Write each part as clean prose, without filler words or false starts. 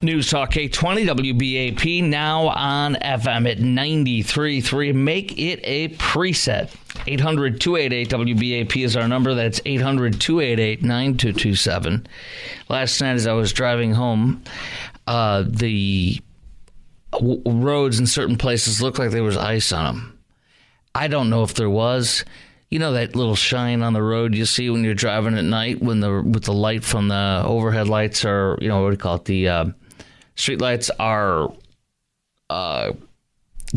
News Talk 820 WBAP, now on FM at 93.3. Make it a preset. 800-288-WBAP is our number. That's 800-288-9227. Last night as I was driving home, the roads in certain places looked like there was ice on them. I don't know if there was. You know that little shine on the road you see when you're driving at night with the light from the overhead lights, or, what do you call it, the street lights are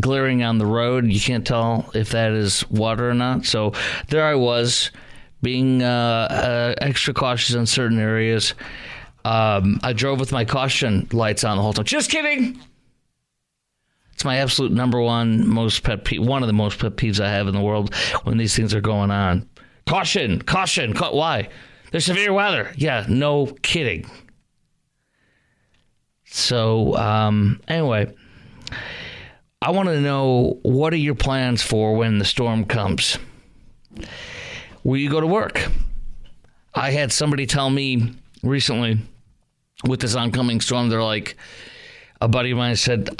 glaring on the road. You can't tell if that is water or not. So there I was, being extra cautious in certain areas. I drove with my caution lights on the whole time. Just kidding. It's my absolute number one most pet peeve, one of the most pet peeves I have in the world when these things are going on. Caution. Why? There's severe weather. Yeah, no kidding. So, anyway, I want to know, what are your plans for when the storm comes? Will you go to work? I had somebody tell me recently, with this oncoming storm, they're like, a buddy of mine said,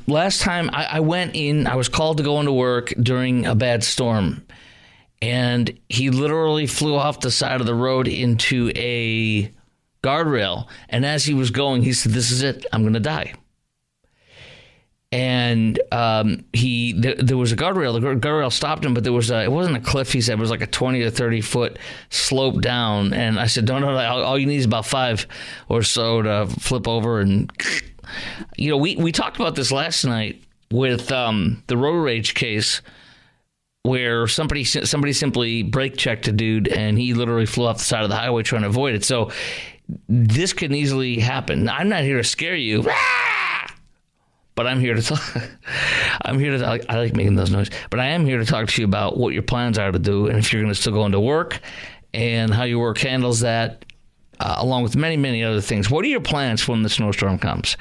last time I went in, I was called to go into work during a bad storm, and he literally flew off the side of the road into a guardrail, and as he was going, he said, "This is it. I'm going to die." And there was a guardrail. The guardrail stopped him, but it wasn't a cliff. He said it was like a 20 to 30 foot slope down. And I said, "No. All you need is about 5 or so to flip over." And we talked about this last night with the road rage case, where somebody simply brake checked a dude, and he literally flew off the side of the highway trying to avoid it. So this can easily happen. I'm not here to scare you, but I'm here to talk. I like making those noises, but I am here to talk to you about what your plans are to do, and if you're going to still go into work, and how your work handles that, along with many, many other things. What are your plans for when the snowstorm comes?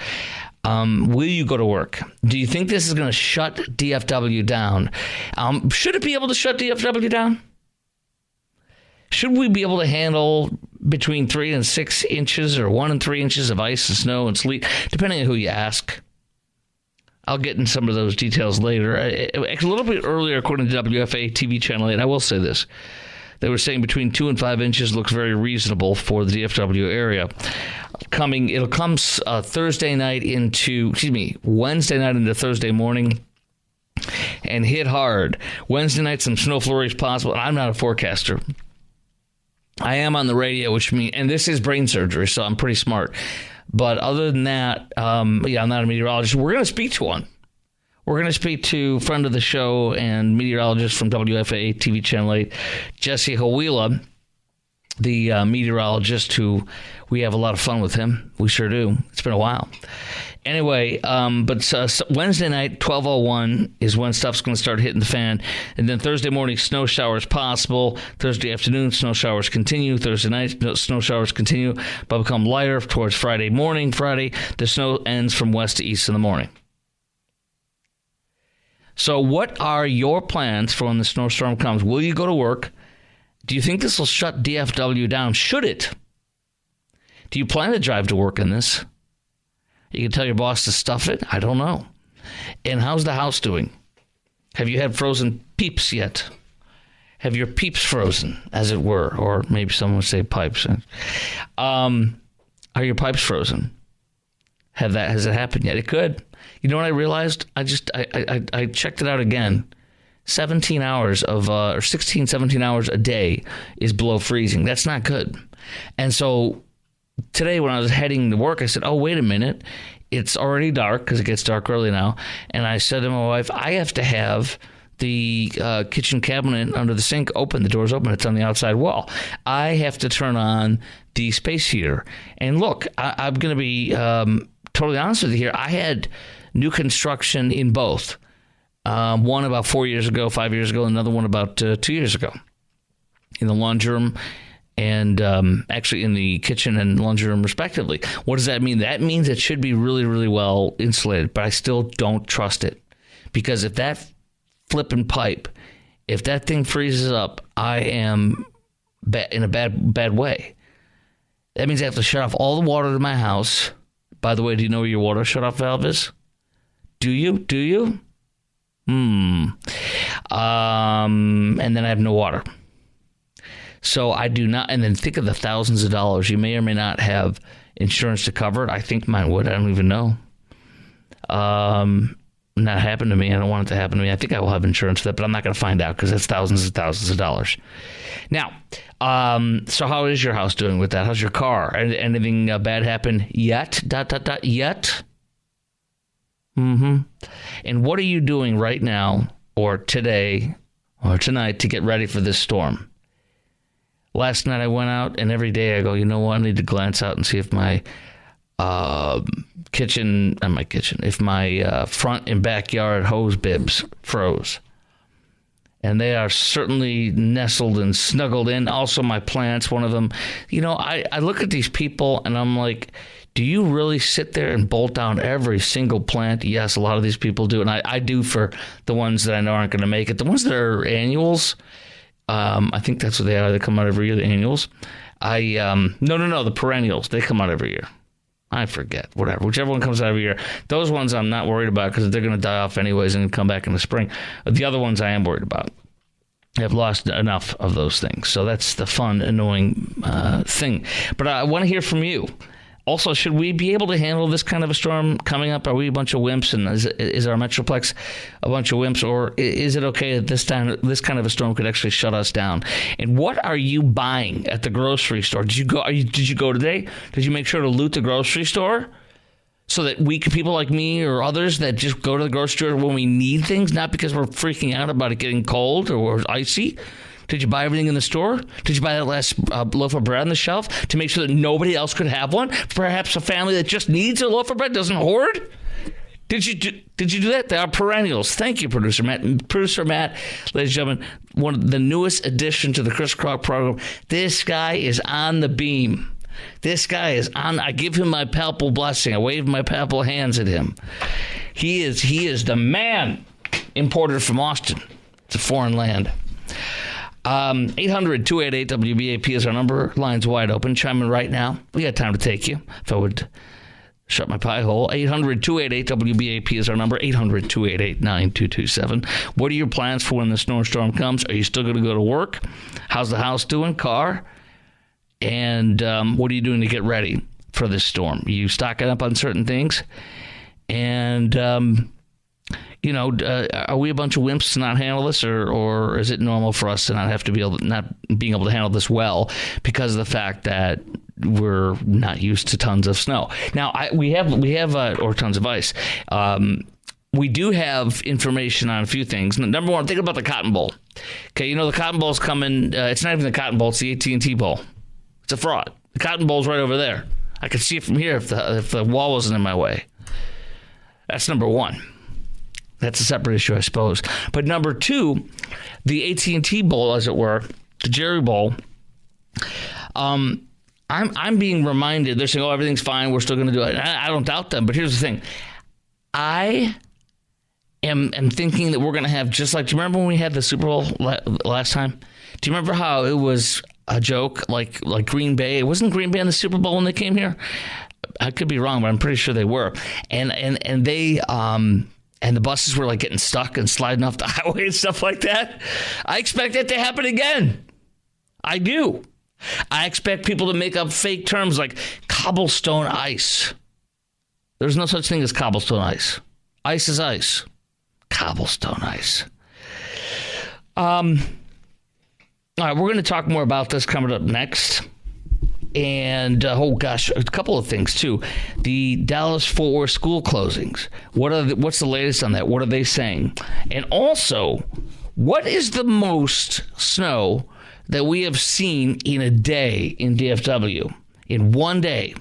Will you go to work? Do you think this is going to shut DFW down? Should it be able to shut DFW down? Should we be able to handle between 3 and 6 inches, or 1 and 3 inches of ice and snow and sleet, depending on who you ask? I'll get in some of those details later. A little bit earlier, according to WFA TV Channel 8, I will say this. They were saying between 2 and 5 inches looks very reasonable for the DFW area. It'll come Wednesday night into Thursday morning, and hit hard. Wednesday night, some snow flurries possible. And I'm not a forecaster. I am on the radio, which means, and this is brain surgery, so I'm pretty smart. But other than that, I'm not a meteorologist. We're going to speak to one. We're going to speak to friend of the show and meteorologist from WFA TV Channel 8, Jesse Hawila, the meteorologist who we have a lot of fun with him. We sure do. It's been a while. Anyway, but Wednesday night, 12:01 is when stuff's going to start hitting the fan. And then Thursday morning, snow showers possible. Thursday afternoon, snow showers continue. Thursday night, snow showers continue, but become lighter towards Friday morning. Friday, the snow ends from west to east in the morning. So what are your plans for when the snowstorm comes? Will you go to work? Do you think this will shut DFW down? Should it? Do you plan to drive to work in this? You can tell your boss to stuff it? I don't know. And how's the house doing? Have you had frozen peeps yet? Have your peeps frozen, as it were? Or maybe someone would say pipes. Are your pipes frozen? Has it happened yet? It could. You know what I realized? I checked it out again. 17 hours or 16, 17 hours a day is below freezing. That's not good. And so today when I was heading to work, I said, oh, wait a minute. It's already dark because it gets dark early now. And I said to my wife, I have to have the kitchen cabinet under the sink open. The door's open. It's on the outside wall. I have to turn on the space heater. And look, I'm going to be totally honest with you here. I had new construction in both. One about 4 years ago, 5 years ago, another one about 2 years ago in the laundry room and actually in the kitchen and laundry room respectively. What does that mean? That means it should be really, really well insulated, but I still don't trust it because if that flipping pipe, if that thing freezes up, I am in a bad way. That means I have to shut off all the water to my house By the way, do you know where your water shutoff valve is? Do you? And then I have no water. So I do not, and then think of the thousands of dollars. You may or may not have insurance to cover it. I think mine would. I don't even know. Not happened to me. I don't want it to happen to me. I think I will have insurance for that, but I'm not going to find out because that's thousands and thousands of dollars. Now, so how is your house doing with that? How's your car? Anything bad happen yet? Yet? And what are you doing right now or today or tonight to get ready for this storm? Last night I went out, and every day I go, you know what? I need to glance out and see if my if my front and backyard hose bibs froze. And they are certainly nestled and snuggled in. Also my plants, one of them. You know, I look at these people and I'm like, do you really sit there and bolt down every single plant? Yes, a lot of these people do. And I do for the ones that I know aren't going to make it. The ones that are annuals, I think that's what they are. They come out every year, the annuals. No, the perennials. They come out every year. I forget. Whatever. Whichever one comes out every year. Those ones I'm not worried about because they're going to die off anyways and come back in the spring. The other ones I am worried about. I've lost enough of those things. So that's the fun, annoying thing. But I want to hear from you. Also, should we be able to handle this kind of a storm coming up? Are we a bunch of wimps, and is our Metroplex a bunch of wimps, or is it okay that this kind of a storm could actually shut us down? And what are you buying at the grocery store? Did you go today? Did you make sure to loot the grocery store so that people like me or others that just go to the grocery store when we need things, not because we're freaking out about it getting cold or icy? Did you buy everything in the store? Did you buy that last loaf of bread on the shelf to make sure that nobody else could have one? Perhaps a family that just needs a loaf of bread doesn't hoard? Did you do that? They are perennials. Thank you, Producer Matt. Producer Matt, ladies and gentlemen, one of the newest addition to the Chris Kroc program. This guy is on the beam. This guy is on. I give him my palpable blessing. I wave my palpable hands at him. He is the man imported from Austin. It's a foreign land. 800-288-WBAP is our number. Lines wide open. Chime in right now. We got time to take you. If I would shut my pie hole. 800-288-WBAP is our number. 800-288-9227. What are your plans for when the snowstorm comes? Are you still going to go to work? How's the house doing? Car? And what are you doing to get ready for this storm? Are you stocking up on certain things? And are we a bunch of wimps to not handle this, or is it normal for us to not being able to handle this well because of the fact that we're not used to tons of snow? Now, we have or tons of ice. We do have information on a few things. Number one, think about the Cotton Bowl. Okay, the Cotton Bowl's coming. It's not even the Cotton Bowl; it's the AT&T Bowl. It's a fraud. The Cotton Bowl's right over there. I could see it from here if the wall wasn't in my way. That's number one. That's a separate issue, I suppose. But number two, the AT&T Bowl, as it were, the Jerry Bowl, I'm being reminded, they're saying, oh, everything's fine, we're still going to do it. I don't doubt them, but here's the thing. I am thinking that we're going to have do you remember when we had the Super Bowl last time? Do you remember how it was a joke, like Green Bay? It wasn't Green Bay in the Super Bowl when they came here? I could be wrong, but I'm pretty sure they were. And they... and the buses were like getting stuck and sliding off the highway and stuff like that. I expect that to happen again. I do. I expect people to make up fake terms like cobblestone ice. There's no such thing as cobblestone ice. Ice is ice. Cobblestone ice. All right, we're going to talk more about this coming up next. And, a couple of things, too. The Dallas-Fort Worth school closings. What's the latest on that? What are they saying? And also, what is the most snow that we have seen in a day in DFW? In one day?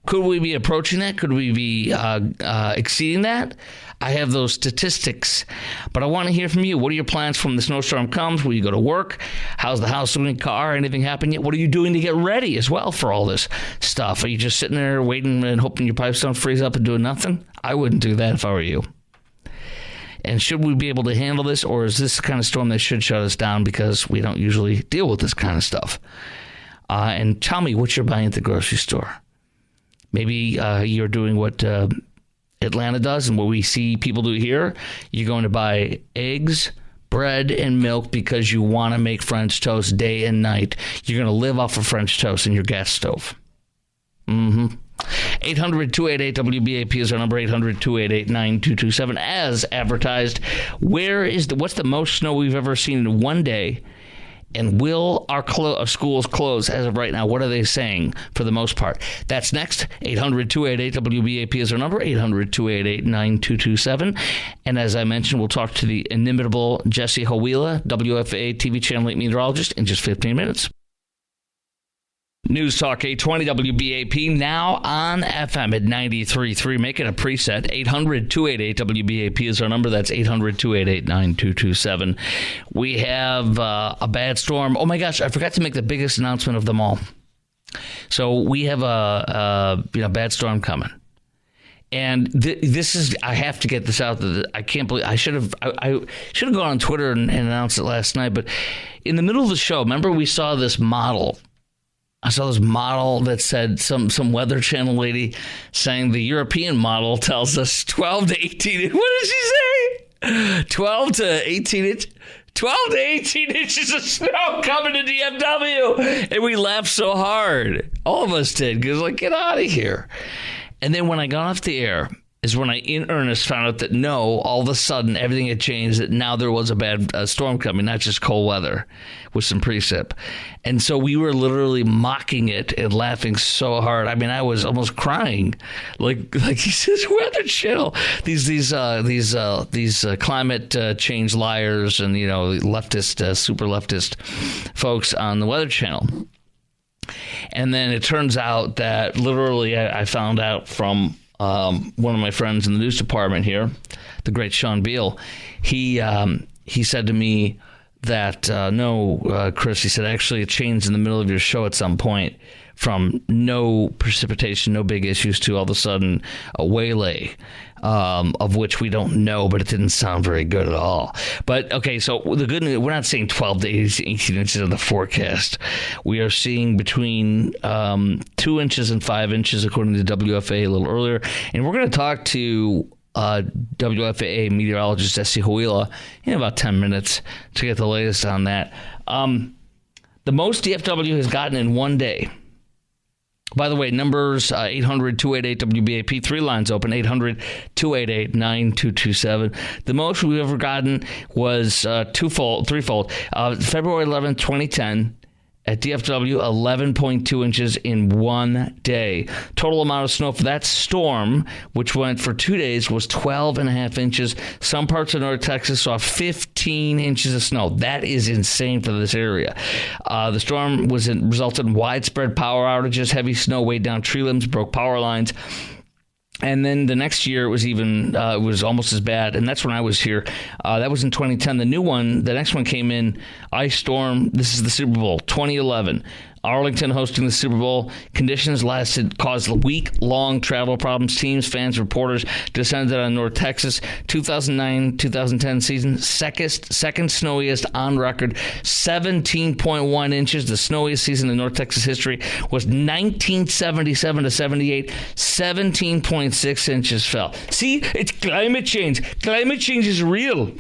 Could we be approaching that? Could we be exceeding that? I have those statistics, but I want to hear from you. What are your plans when the snowstorm comes? Will you go to work? How's the house doing? Car? Anything happen yet? What are you doing to get ready as well for all this stuff? Are you just sitting there waiting and hoping your pipes don't freeze up and doing nothing? I wouldn't do that if I were you. And should we be able to handle this, or is this the kind of storm that should shut us down because we don't usually deal with this kind of stuff? And tell me what you're buying at the grocery store. Maybe you're doing what Atlanta does and what we see people do here. You're going to buy eggs, bread, and milk because you want to make French toast day and night. You're going to live off of French toast in your gas stove. 800-288-WBAP is our number, 800-288-9227. As advertised, what's the most snow we've ever seen in one day? And will our schools close as of right now? What are they saying for the most part? That's next. 800-288-WBAP is our number, 800-288-9227. And as I mentioned, we'll talk to the inimitable Jesse Hawila, WFAA TV channel 8 meteorologist, in just 15 minutes. News Talk 820 WBAP, now on FM at 93.3. Make it a preset. 800-288-WBAP is our number. That's 800-288-9227. We have a bad storm. Oh, my gosh, I forgot to make the biggest announcement of them all. So we have a bad storm coming. And this is, I have to get this out. I can't believe, I should have gone on Twitter and announced it last night. But in the middle of the show, remember we saw this model. I saw this model that said some Weather Channel lady saying the European model tells us 12 to 18. What did she say? 12 to 18 inches. 12 to 18 inches of snow coming to DFW. And we laughed so hard. All of us did. Because, get out of here. And then when I got off the air is when I, in earnest, found out that no, all of a sudden, everything had changed, that now there was a bad storm coming, not just cold weather with some precip. And so we were literally mocking it and laughing so hard. I mean, I was almost crying. Like he says, Weather Channel. These climate change liars and, leftist, super leftist folks on the Weather Channel. And then it turns out that literally I found out from one of my friends in the news department here, the great Sean Beal. He said to me that, no, Chris, he said, actually it changed in the middle of your show at some point from no precipitation, no big issues to all of a sudden a waylay, of which we don't know, but it didn't sound very good at all. But, okay, so the good news, we're not seeing 12 to 18 inches in the forecast. We are seeing between 2 inches and 5 inches, according to WFAA a little earlier. And we're going to talk to WFAA meteorologist Jesse Hawila in about 10 minutes to get the latest on that. The most DFW has gotten in one day. By the way, numbers 800-288-WBAP, 3 lines open, 800-288-9227. The most we've ever gotten was threefold. February 11th, 2010, at DFW, 11.2 inches in one day. Total amount of snow for that storm, which went for 2 days, was 12.5 inches. Some parts of North Texas saw 15 inches of snow. That is insane for this area. The storm resulted in widespread power outages. Heavy snow weighed down tree limbs, broke power lines. And then the next year it was it was almost as bad, and that's when I was here. That was in 2010. The next one came in, ice storm. This is the Super Bowl, 2011. Arlington hosting the Super Bowl. Conditions caused week-long travel problems. Teams, fans, reporters descended on North Texas. 2009-2010 season, second snowiest on record, 17.1 inches. The snowiest season in North Texas history was 1977-78. 17.6 inches fell. See, it's climate change. Climate change is real.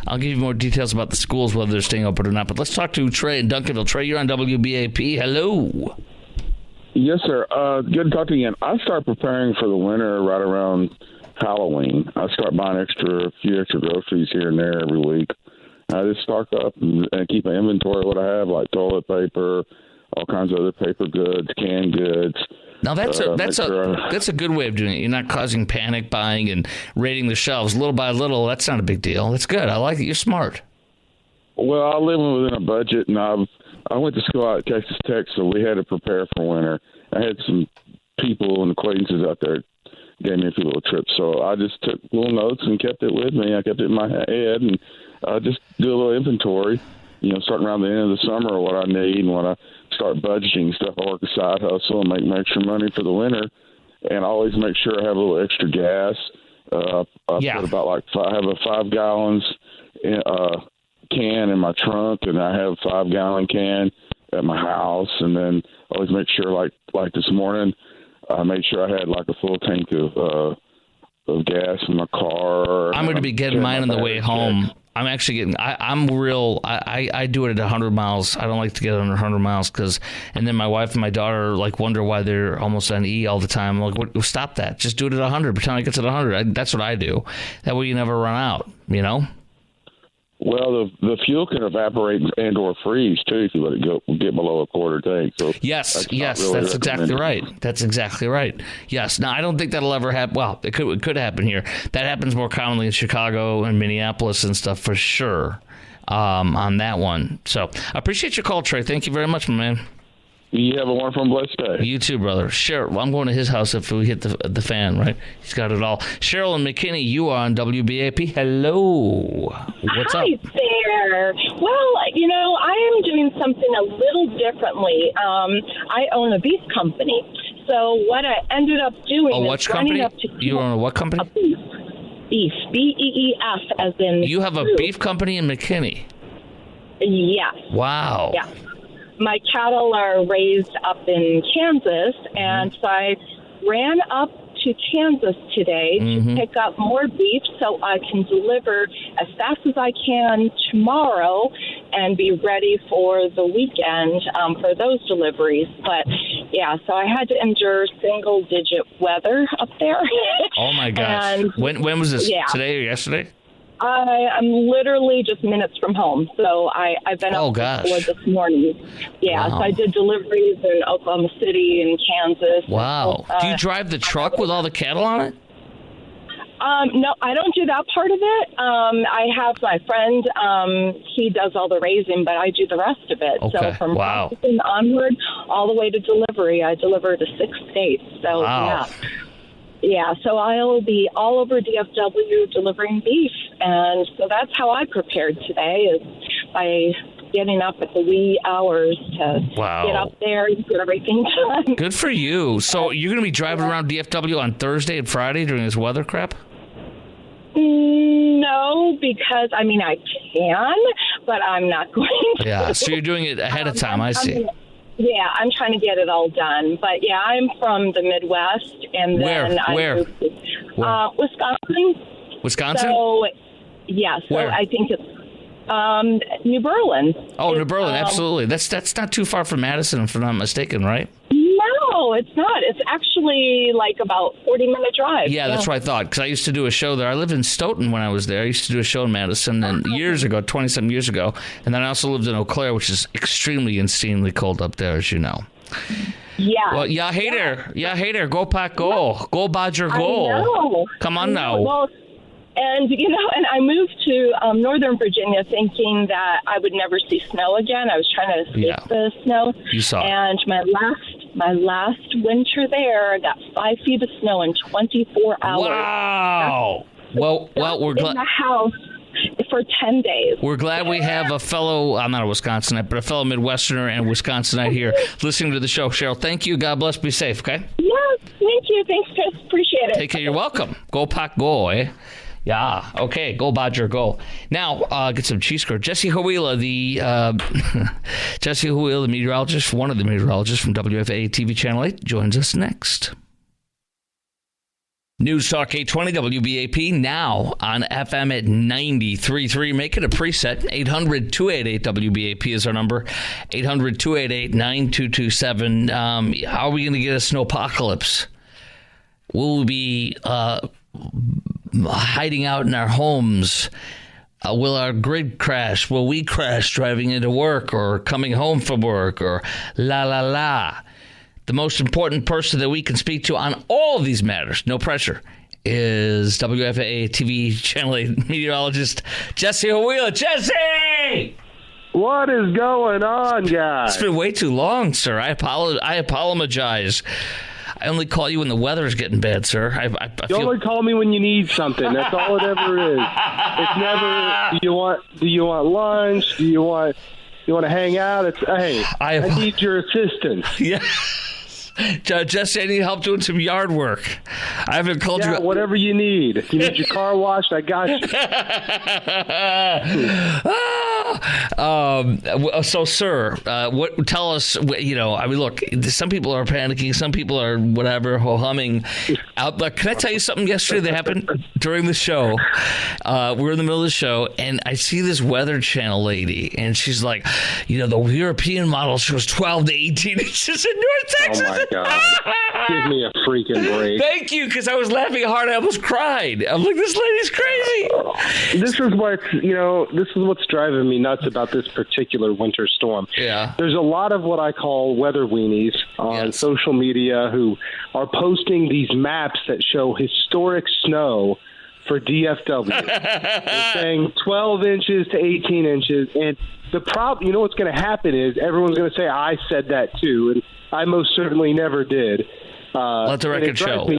I'll give you more details about the schools, whether they're staying open or not. But let's talk to Trey in Duncanville. Trey, you're on WBAP. Hello. Yes, sir. Good to talk to you again. I start preparing for the winter right around Halloween. I start buying a few extra groceries here and there every week. I just stock up and keep an inventory of what I have, like toilet paper, all kinds of other paper goods, canned goods. Now that's a good way of doing it. You're not causing panic buying and raiding the shelves little by little. That's not a big deal. That's good. I like it. You're smart. Well, I live within a budget, and I went to school out at Texas Tech, so we had to prepare for winter. I had some people and acquaintances out there gave me a few little trips, so I just took little notes and kept it with me. I kept it in my head and just do a little inventory. Starting around the end of the summer, what I need and what I start budgeting stuff. I work a side hustle and make extra money for the winter, and I always make sure I have a little extra gas. I put about I have a 5 gallons can in my trunk, and I have a 5 gallon can at my house, and then I always make sure like this morning I made sure I had like a full tank of gas in my car. I'm going to be getting mine on the way home. I'm actually getting. I do it at 100 miles. I don't like to get under 100 miles and then my wife and my daughter like wonder why they're almost on E all the time. I'm like, stop that. Just do it at 100. Pretend like it's at 100. That's what I do. That way you never run out. You know. Well, the fuel can evaporate and or freeze too if you let it get below a quarter tank. So yes, really that's exactly right. That's exactly right. Yes. Now I don't think that'll ever happen. Well, it could happen here. That happens more commonly in Chicago and Minneapolis and stuff for sure. On that one. So I appreciate your call, Trey. Thank you very much, my man. You have a wonderful and blessed day. You too, brother. Cheryl, I'm going to his house if we hit the fan, right? He's got it all. Cheryl and McKinney, you are on WBAP. Hello. What's up? Hi there. Well, I am doing something a little differently. I own a beef company. So what I ended up doing which company? You own a what company? A beef. Beef. B-E-E-F as in You have a beef company in McKinney? Yes. Wow. Yeah. My cattle are raised up in Kansas, and so I ran up to Kansas today to pick up more beef so I can deliver as fast as I can tomorrow and be ready for the weekend for those deliveries. But, yeah, so I had to endure single-digit weather up there. Oh, my gosh. And, when was this? Yeah. Today or yesterday? I'm literally just minutes from home, so I've been up before this morning. Yeah, wow. So I did deliveries in Oklahoma City and Kansas. Wow. Do you drive the truck with all the cattle on it? No, I don't do that part of it. I have my friend, he does all the raising, but I do the rest of it. Okay. So from wow. processing onward all the way to delivery, I deliver to 6 states. So, wow. Yeah, so I'll be all over DFW delivering beef. And so that's how I prepared today, is by getting up at the wee hours to get up there and get everything done. Good for you. So you're going to be driving around DFW on Thursday and Friday during this weather crap? No, because, I can, but I'm not going to. Yeah, so you're doing it ahead of time, I see. Yeah, I'm trying to get it all done. But, yeah, I'm from the Midwest. And then Where? I moved to Wisconsin. Wisconsin? So, yeah, so Where? I think it's New Berlin. Oh, New Berlin, absolutely. That's not too far from Madison, if I'm not mistaken, right? No, it's not. It's actually like about 40-minute drive. Yeah, that's what I thought, because I used to do a show there. I lived in Stoughton when I was there. I used to do a show in Madison and years ago, 20-some years ago. And then I also lived in Eau Claire, which is extremely insanely cold up there, as you know. Yeah. Well, hey there. Go Pack, go. Go Badger, go. I know. Come on now. Well, and, and I moved to Northern Virginia thinking that I would never see snow again. I was trying to escape the snow. You saw it. And my last winter there, I got 5 feet of snow in 24 hours. Wow. Well, we're glad. In the house for 10 days. We're glad we have a fellow, I'm not a Wisconsinite, but a fellow Midwesterner and Wisconsinite here listening to the show. Cheryl, thank you. God bless. Be safe, okay? Yes, thank you. Thanks, Chris. Appreciate it. Take care. You're welcome. Go Pack, go, eh? Yeah. Okay. Go Badger, go. Now, get some cheese curd. Jesse Huila, the meteorologist, one of the meteorologists from WFAA TV Channel 8, joins us next. News Talk 820 WBAP, now on FM at 93.3. Make it a preset. 800-288-WBAP is our number. 800-288-9227. How are we going to get a snowpocalypse? Will we be hiding out in our homes? Will our grid crash? Will we crash driving into work or coming home from work or la? The most important person that we can speak to on all of these matters, no pressure, is WFAA TV Channel 8 meteorologist Jesse Huila. Jesse! What is going on, guys? It's been way too long, sir. I apologize. I only call you when the weather's getting bad, sir. You only call me when you need something. That's all it ever is. It's never, do you want lunch? Do you want to hang out? It's, hey, I need your assistance. Yeah. Jesse, I need help doing some yard work. I haven't called you. Whatever you need. If you need your car washed, I got you. So, sir, tell us, I mean, look, some people are panicking. Some people are whatever, ho-humming. But can I tell you something yesterday that happened during the show? We're in the middle of the show, and I see this Weather Channel lady, and she's like, the European model shows 12 to 18 inches in North Texas. Oh, my God. Give me a freaking break. Thank you, because I was laughing hard. I almost cried. I'm like, this lady's crazy. This is what's driving me nuts about this particular winter storm. Yeah. There's a lot of what I call weather weenies on social media who are posting these maps that show historic snow for DFW. They're saying 12 inches to 18 inches. And the problem, what's going to happen is everyone's going to say, I said that too. And I most certainly never did. Let the record show.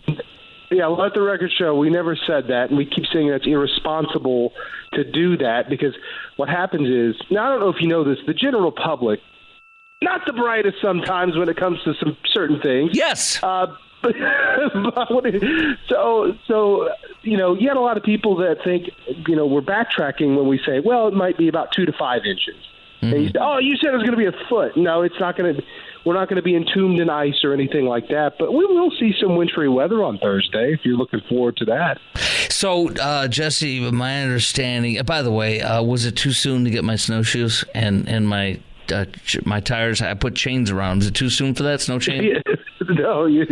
Let the record show. We never said that, and we keep saying that's irresponsible to do that because what happens is, now I don't know if you know this, the general public, not the brightest sometimes when it comes to some certain things. Yes. So you had a lot of people that think, we're backtracking when we say, well, it might be about 2 to 5 inches. Mm-hmm. And you say, you said it was going to be a foot. No, it's not going to. We're not going to be entombed in ice or anything like that, but we will see some wintry weather on Thursday if you're looking forward to that. So, Jesse, my understanding, by the way, was it too soon to get my snowshoes and my tires? I put chains around them. Is it too soon for that, snow chain? No, you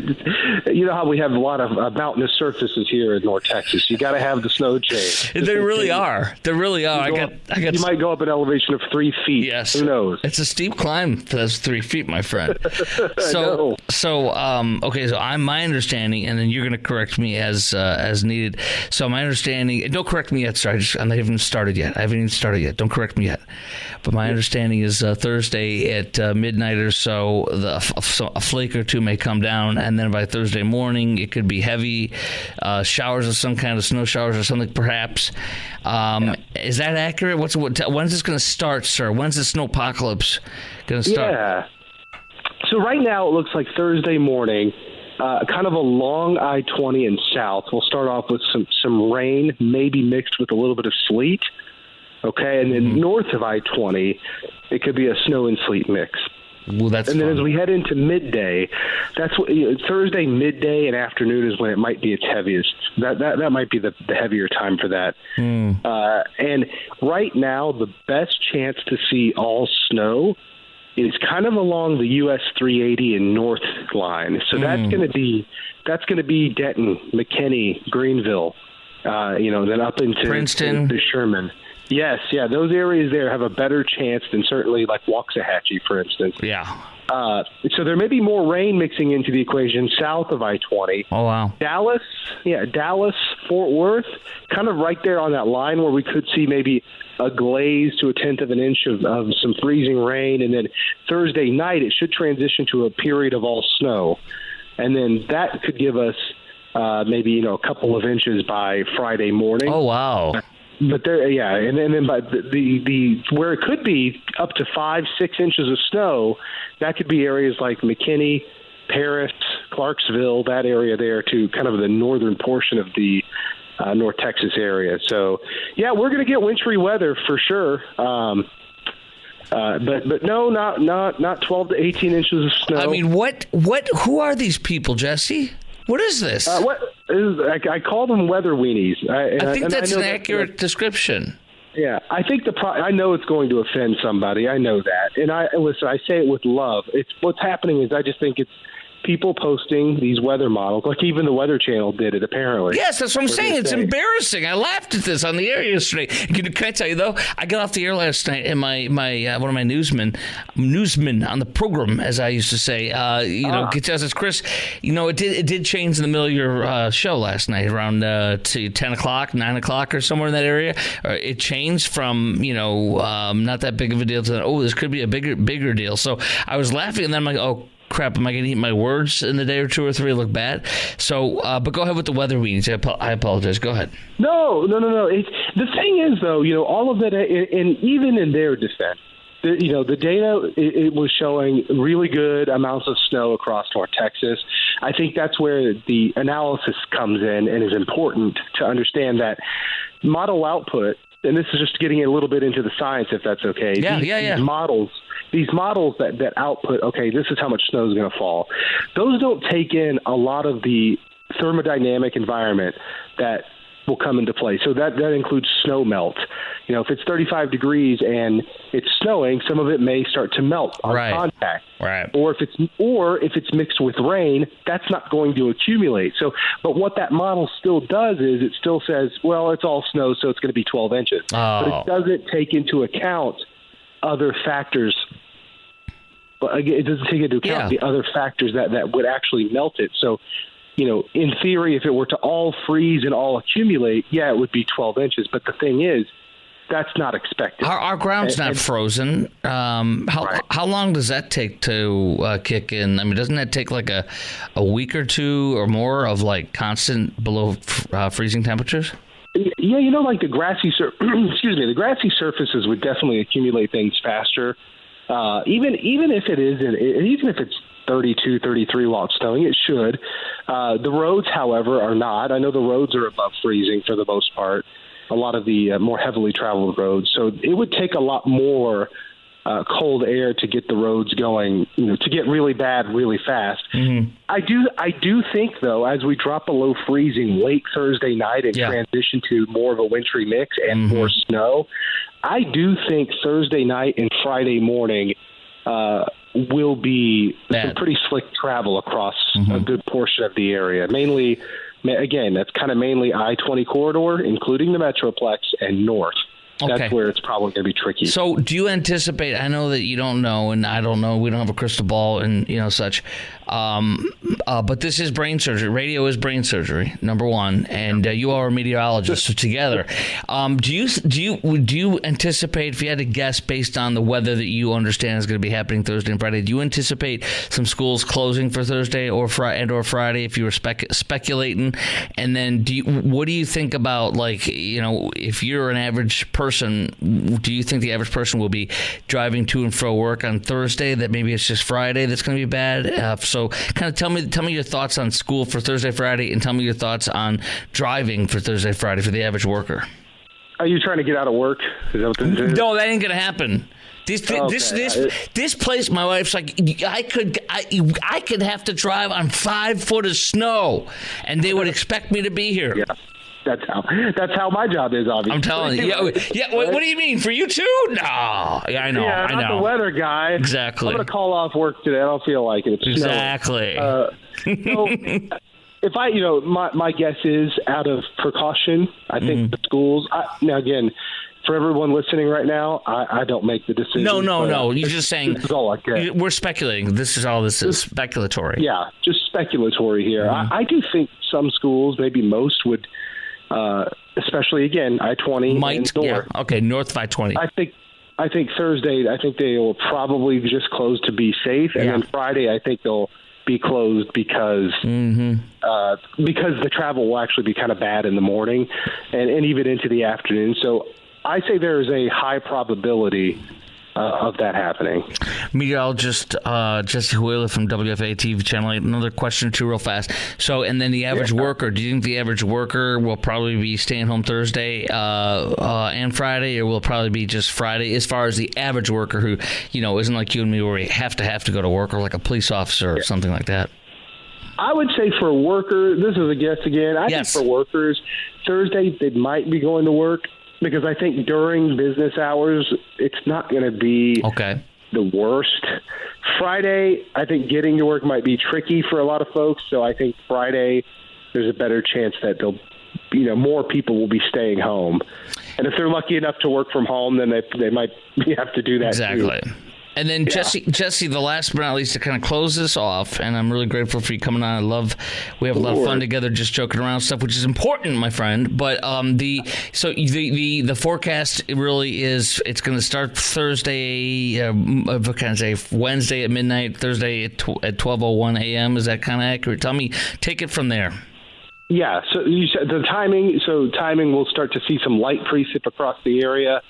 know how we have a lot of mountainous surfaces here in North Texas. You got to have the snow chain. They really are. They really are. You might go up an elevation of 3 feet. Yes. Who knows? It's a steep climb for those 3 feet, my friend. So my understanding, and then you're going to correct me as needed. So my understanding, don't correct me yet, sir. I haven't even started yet. Don't correct me yet. But my understanding is Thursday at midnight or so, a flake or two may come down, and then by Thursday morning, it could be heavy showers of some kind of snow showers or something, perhaps. Is that accurate? When's this going to start, sir? When's the snowpocalypse going to start? Yeah. So right now, it looks like Thursday morning, kind of along I-20 and south. We'll start off with some rain, maybe mixed with a little bit of sleet. Okay, and then north of I-20, it could be a snow and sleet mix. Well, that's and then fun. As we head into midday, that's what Thursday midday and afternoon is when it might be its heaviest. That might be the heavier time for that. And right now, the best chance to see all snow is kind of along the US 380 and north line. So that's going to be Denton, McKinney, Greenville, then up into Princeton, to Sherman. Yes, those areas there have a better chance than certainly like Waxahachie, for instance. Yeah. So there may be more rain mixing into the equation south of I-20. Oh, wow. Dallas, Fort Worth, kind of right there on that line where we could see maybe a glaze to 1/10 of an inch of some freezing rain. And then Thursday night, it should transition to a period of all snow. And then that could give us maybe, a couple of inches by Friday morning. Oh, wow. But and then by the where it could be up to 5-6 inches of snow, that could be areas like McKinney, Paris, Clarksville, that area there to kind of the northern portion of the North Texas area. So we're going to get wintry weather for sure. But no, not 12 to 18 inches of snow. I mean, who are these people, Jesse? What is this? I call them weather weenies. I think that's an accurate description. Yeah, I think I know it's going to offend somebody. I know that, and I say it with love. It's what's happening is I just think it's people posting these weather models, like even the Weather Channel did it, apparently. Yes, that's what I'm saying. It's embarrassing. I laughed at this on the air yesterday. Can I tell you, though? I got off the air last night, and my one of my newsmen on the program, as I used to say, says, Chris, it did change in the middle of your show last night, around to 10 o'clock, 9 o'clock, or somewhere in that area. It changed from, not that big of a deal to, this could be a bigger deal. So I was laughing, and then I'm like, oh, crap, am I going to eat my words in the day or two or three? Look bad. So, but go ahead with the weather weenies. I apologize. Go ahead. No. The thing is, though, all of that, and even in their defense, the data, it was showing really good amounts of snow across North Texas. I think that's where the analysis comes in and is important to understand that model output and this is just getting a little bit into the science, if that's okay. Yeah. These models that output, okay, this is how much snow is going to fall. Those don't take in a lot of the thermodynamic environment that will come into play. So that includes snow melt. You know, if it's 35 degrees and it's snowing, some of it may start to melt on contact. Right. Or if it's mixed with rain, that's not going to accumulate. So, but what that model still does is it still says, well, it's all snow, so it's going to be 12 inches. Oh. But it doesn't take into account other factors. But again, it doesn't take into account the other factors that would actually melt it. So, you know, in theory, if it were to all freeze and all accumulate, it would be 12 inches. But the thing is, that's not expected. Our ground's not frozen. How long does that take to kick in? I mean, doesn't that take like a week or two or more of like constant below freezing temperatures? Yeah, you know, like the grassy the grassy surfaces would definitely accumulate things faster. Even if it's 32, 33 while it's snowing, it should. The roads, however, are not. I know the roads are above freezing for the most part, a lot of the more heavily traveled roads. So it would take a lot more cold air to get the roads going, you know, to get really bad really fast. Mm-hmm. I do think, though, as we drop below freezing late Thursday night and transition to more of a wintry mix and more snow, I do think Thursday night and Friday morning will be some pretty slick travel across a good portion of the area. Mainly, again, that's kind of mainly I-20 corridor, including the Metroplex and north. That's where it's probably going to be tricky. So do you anticipate, I know that you don't know, and I don't know, we don't have a crystal ball and, you know, such, but this is brain surgery. Radio is brain surgery, number one, and you are a meteorologist, so together. Do you anticipate, if you had to guess based on the weather that you understand is going to be happening Thursday and Friday, do you anticipate some schools closing for Thursday or Friday if you were speculating? And then what do you think about, like, you know, if you're an average person, do you think the average person will be driving to and fro work on Thursday, that maybe it's just Friday that's going to be bad? So kind of tell me your thoughts on school for Thursday, Friday, and tell me your thoughts on driving for Thursday, Friday for the average worker. Are you trying to get out of work? Is that what this is? No, that ain't going to happen. This place, my wife's like, I could have to drive on 5 foot of snow, and they would expect me to be here. Yeah. That's how my job is, obviously. I'm telling you. Yeah. What do you mean? For you too? No. Yeah, I know. Yeah, I'm not the weather guy. Exactly. I'm going to call off work today. I don't feel like it. Exactly. So, if my guess is out of precaution, I think the schools. Now, again, for everyone listening right now, I don't make the decision. No. You're just saying. This is all I get. We're speculating. This is all this is. Speculatory. Yeah, just speculatory here. I do think some schools, maybe most, would. Especially again, I-20 and north. Yeah. Okay, north of I-20. I think Thursday. I think they will probably just close to be safe, and then Friday, I think they'll be closed because the travel will actually be kind of bad in the morning, and even into the afternoon. So I say there is a high probability of that happening. Meteorologist Jesse Wheeler from WFA TV Channel 8. Another question or two real fast. So, and then the average worker, do you think the average worker will probably be staying home Thursday and Friday, or will it probably be just Friday, as far as the average worker who, you know, isn't like you and me where we have to go to work, or like a police officer or something like that? I would say for workers, this is a guess again, I think for workers, Thursday they might be going to work, because I think during business hours, it's not going to be the worst. Friday, I think getting to work might be tricky for a lot of folks. So I think Friday, there's a better chance that more people will be staying home. And if they're lucky enough to work from home, then they might have to do that too. And then Jesse, the last but not least, to kind of close this off, and I'm really grateful for you coming on. We have a lot of fun together, just joking around stuff, which is important, my friend. But the forecast really is, it's going to start Thursday, Wednesday at midnight, Thursday at 12:01 a.m. Is that kind of accurate? Take it from there. Yeah. So you said the timing. So timing, we'll start to see some light precip across the area.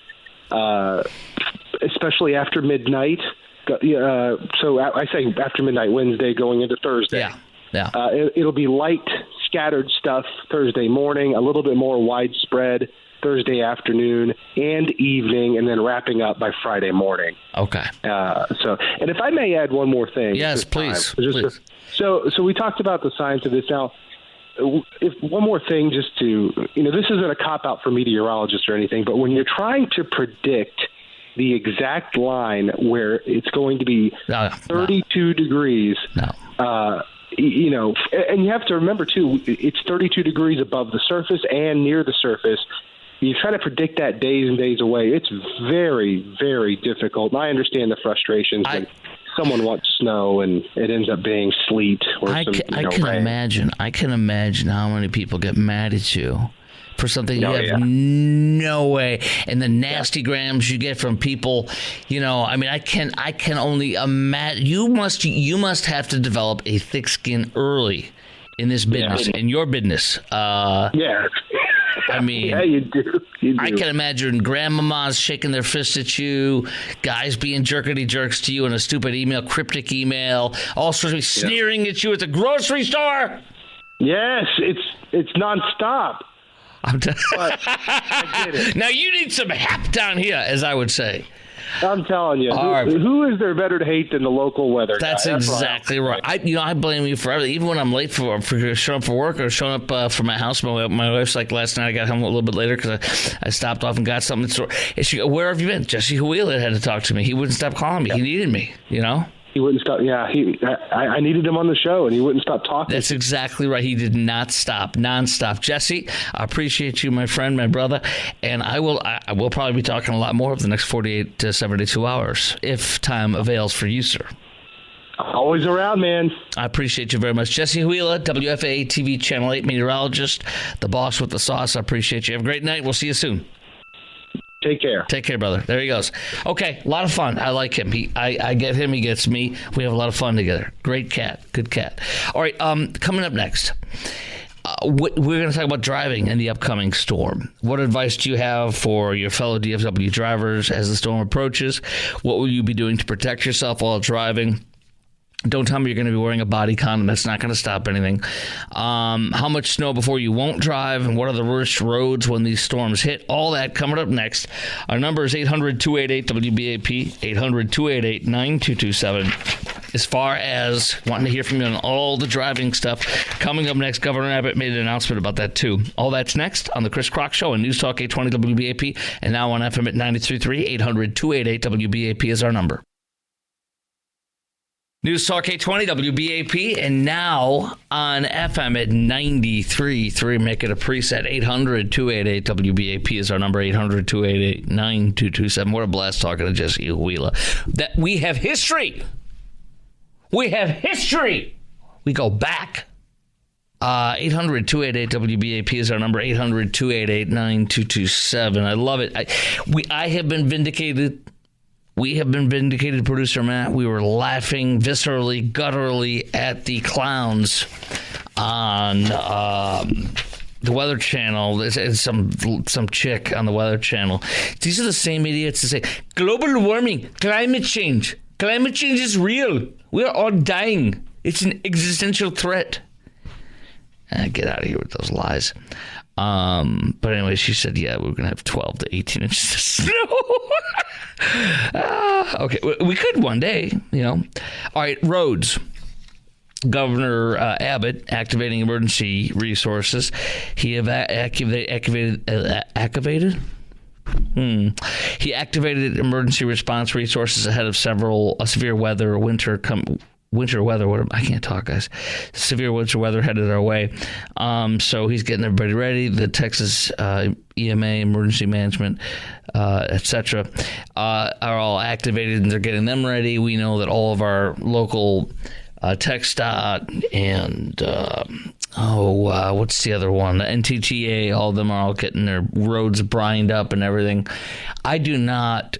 Especially after midnight. So I say after midnight Wednesday going into Thursday. Yeah. It'll be light, scattered stuff Thursday morning, a little bit more widespread Thursday afternoon and evening, and then wrapping up by Friday morning. Okay. And if I may add one more thing. Yes, please. So we talked about the science of this. Now, if one more thing, just to, this isn't a cop-out for meteorologists or anything, but when you're trying to predict the exact line where it's going to be 32 degrees, and you have to remember, too, it's 32 degrees above the surface and near the surface. You try to predict that days and days away. It's very, very difficult. And I understand the frustrations when someone wants snow and it ends up being sleet or I can imagine how many people get mad at you for something you have no way, and the nasty grams you get from people. I can only imagine. You must have to develop a thick skin early in this business, in your business. You do. I can imagine grandmamas shaking their fists at you, guys being jerkety jerks to you in a stupid email, cryptic email, all sorts of sneering at you at the grocery store. Yes, it's nonstop. But I get it. Now you need some help down here, as I would say. I'm telling you, who is there better to hate than the local weather guy? That's exactly right. I blame you for everything. Even when I'm late for showing up for work or showing up for my house, my wife's like, last night I got home a little bit later because I stopped off and got something. And she goes, "Where have you been?" Jesse Wheeler had to talk to me. He wouldn't stop calling me. He needed me, He wouldn't stop. Yeah, I needed him on the show, and he wouldn't stop talking. That's exactly right. He did not stop, nonstop. Jesse, I appreciate you, my friend, my brother, and I will probably be talking a lot more over the next 48 to 72 hours, if time avails for you, sir. Always around, man. I appreciate you very much. Jesse Wheeler, WFAA TV Channel 8 meteorologist, the boss with the sauce. I appreciate you. Have a great night. We'll see you soon. Take care. Take care, brother. There he goes. Okay, a lot of fun. I like him. I get him. He gets me. We have a lot of fun together. Great cat. Good cat. All right, coming up next, we're going to talk about driving in the upcoming storm. What advice do you have for your fellow DFW drivers as the storm approaches? What will you be doing to protect yourself while driving? Don't tell me you're going to be wearing a body condom. That's not going to stop anything. How much snow before you won't drive, and what are the worst roads when these storms hit? All that coming up next. Our number is 800-288-WBAP, 800-288-9227. As far as wanting to hear from you on all the driving stuff, coming up next, Governor Abbott made an announcement about that too. All that's next on the Chris Crock Show on News Talk 820 WBAP, and now on FM at 93.3. 800-288-WBAP is our number. News Talk 820 WBAP, and now on FM at 93.3. Make it a preset. 800-288-WBAP is our number. 800-288-9227. What a blast talking to Jesse Wheeler. That we have history. We have history. We go back. 800-288-WBAP is our number. 800-288-9227. I love it. I have been vindicated. We have been vindicated, producer Matt. We were laughing viscerally, gutturally at the clowns on the Weather Channel. There's some chick on the Weather Channel. These are the same idiots that say, global warming, climate change. Climate change is real. We are all dying. It's an existential threat. Get out of here with those lies. But anyway, she said, yeah, we're going to have 12 to 18 inches of snow. Okay, we could one day, All right, roads. Governor Abbott activating emergency resources. He activated emergency response resources ahead of several severe weather, winter weather. I can't talk, guys. Severe winter weather headed our way. So he's getting everybody ready. The Texas EMA, Emergency Management, etc., are all activated, and they're getting them ready. We know that all of our local TxDOT and what's the other one? The NTTA, all of them are all getting their roads brined up and everything. I do not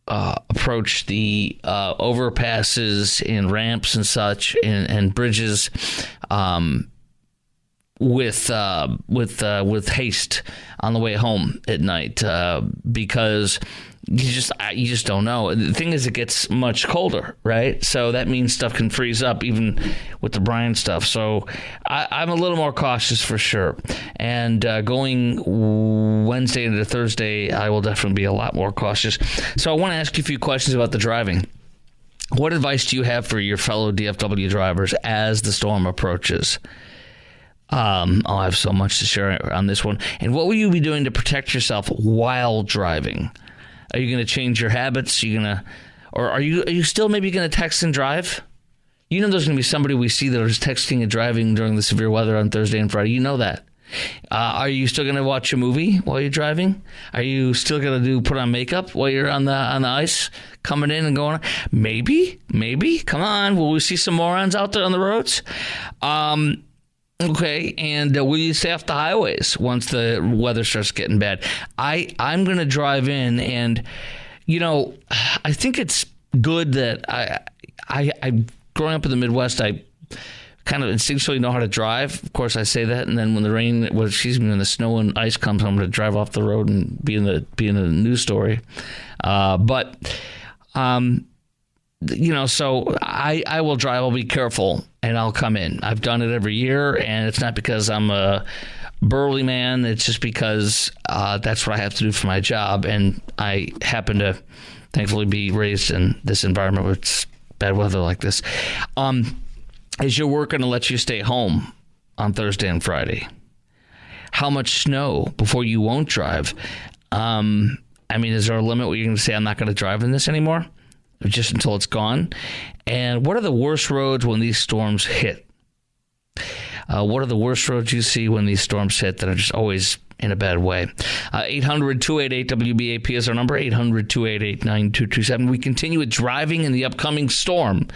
approach the overpasses and ramps and such and bridges with haste on the way home at night because you just don't know. The thing is, it gets much colder, right? So that means stuff can freeze up even with the brine stuff. So I'm a little more cautious for sure. And going Wednesday into Thursday, I will definitely be a lot more cautious. So I want to ask you a few questions about the driving. What advice do you have for your fellow DFW drivers as the storm approaches? I have so much to share on this one. And what will you be doing to protect yourself while driving? Are you going to change your habits? Are you still maybe going to text and drive? You know, there's going to be somebody we see that is texting and driving during the severe weather on Thursday and Friday. You know that. Are you still going to watch a movie while you're driving? Are you still going to put on makeup while you're on the ice, coming in and going? Maybe. Come on, will we see some morons out there on the roads? Okay, and will you stay off the highways once the weather starts getting bad? I'm going to drive in, and I think it's good that I growing up in the Midwest, I kind of instinctually know how to drive. Of course, I say that, and then when when the snow and ice comes, I'm going to drive off the road and be in the news story. So I will drive. I'll be careful, and I'll come in. I've done it every year, and it's not because I'm a burly man. It's just because that's what I have to do for my job, and I happen to, thankfully, be raised in this environment with bad weather like this. Is your work going to let you stay home on Thursday and Friday? How much snow before you won't drive? Is there a limit where you're going to say, I'm not going to drive in this anymore? Just until it's gone? And what are the worst roads when these storms hit? What are the worst roads you see when these storms hit that are just always in a bad way? 800-288-WBAP is our number, 800-288-9227. We continue with driving in the upcoming storm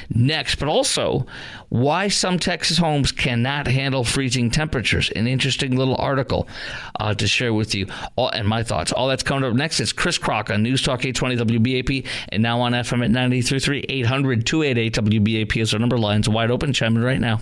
next, but also why some Texas homes cannot handle freezing temperatures. An interesting little article to share with you, and my thoughts. All that's coming up next. It's Chris Crock on News Talk 820 WBAP and now on FM at 93.3. 800-288-WBAP is our number. Lines wide open. Chime in right now.